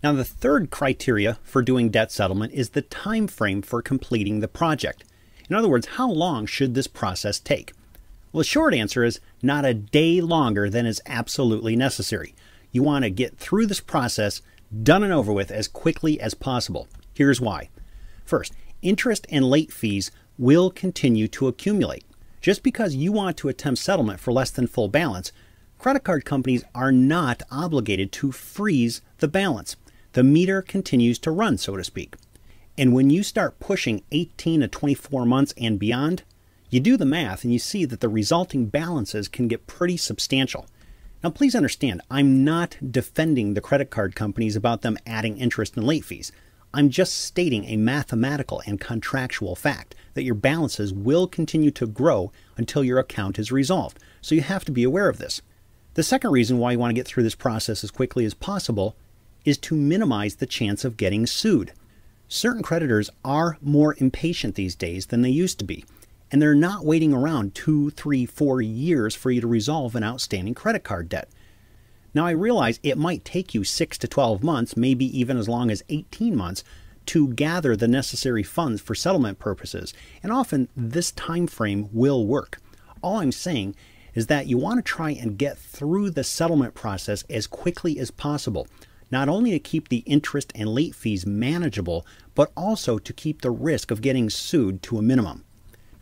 Now, the third criteria for doing debt settlement is the time frame for completing the project. In other words, how long should this process take? Well, the short answer is not a day longer than is absolutely necessary. You want to get through this process done and over with as quickly as possible. Here's why. First, interest and late fees will continue to accumulate. Just because you want to attempt settlement for less than full balance, credit card companies are not obligated to freeze the balance. The meter continues to run, so to speak. And when you start pushing 18 to 24 months and beyond, you do the math and you see that the resulting balances can get pretty substantial. Now, please understand, I'm not defending the credit card companies about them adding interest and late fees. I'm just stating a mathematical and contractual fact that your balances will continue to grow until your account is resolved. So you have to be aware of this. The second reason why you want to get through this process as quickly as possible is to minimize the chance of getting sued. Certain creditors are more impatient these days than they used to be, and they're not waiting around 2, 3, 4 years for you to resolve an outstanding credit card debt. Now, I realize it might take you 6 to 12 months, maybe even as long as 18 months, to gather the necessary funds for settlement purposes, and often this time frame will work. All I'm saying is that you want to try and get through the settlement process as quickly as possible, not only to keep the interest and late fees manageable, but also to keep the risk of getting sued to a minimum.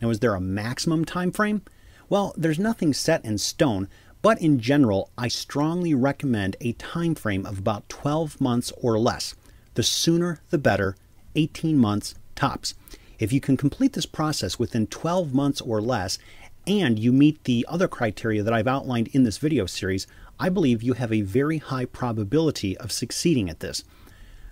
Now, is there a maximum time frame? Well, there's nothing set in stone, but in general, I strongly recommend a time frame of about 12 months or less. The sooner the better, 18 months tops. If you can complete this process within 12 months or less, and you meet the other criteria that I've outlined in this video series, I believe you have a very high probability of succeeding at this.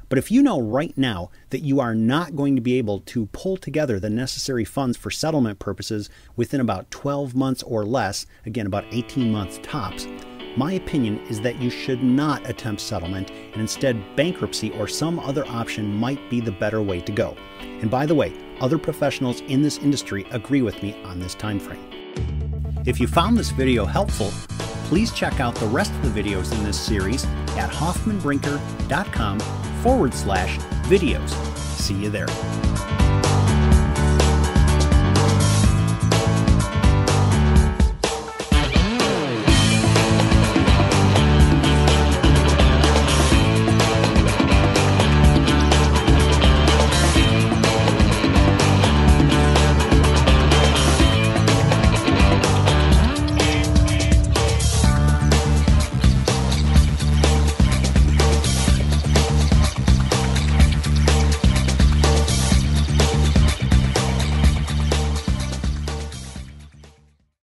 But if you know right now that you are not going to be able to pull together the necessary funds for settlement purposes within about 12 months or less, again about 18 months tops, my opinion is that you should not attempt settlement, and instead bankruptcy or some other option might be the better way to go. And by the way, other professionals in this industry agree with me on this time frame. If you found this video helpful, please check out the rest of the videos in this series at hoffmanbrinker.com/videos. See you there.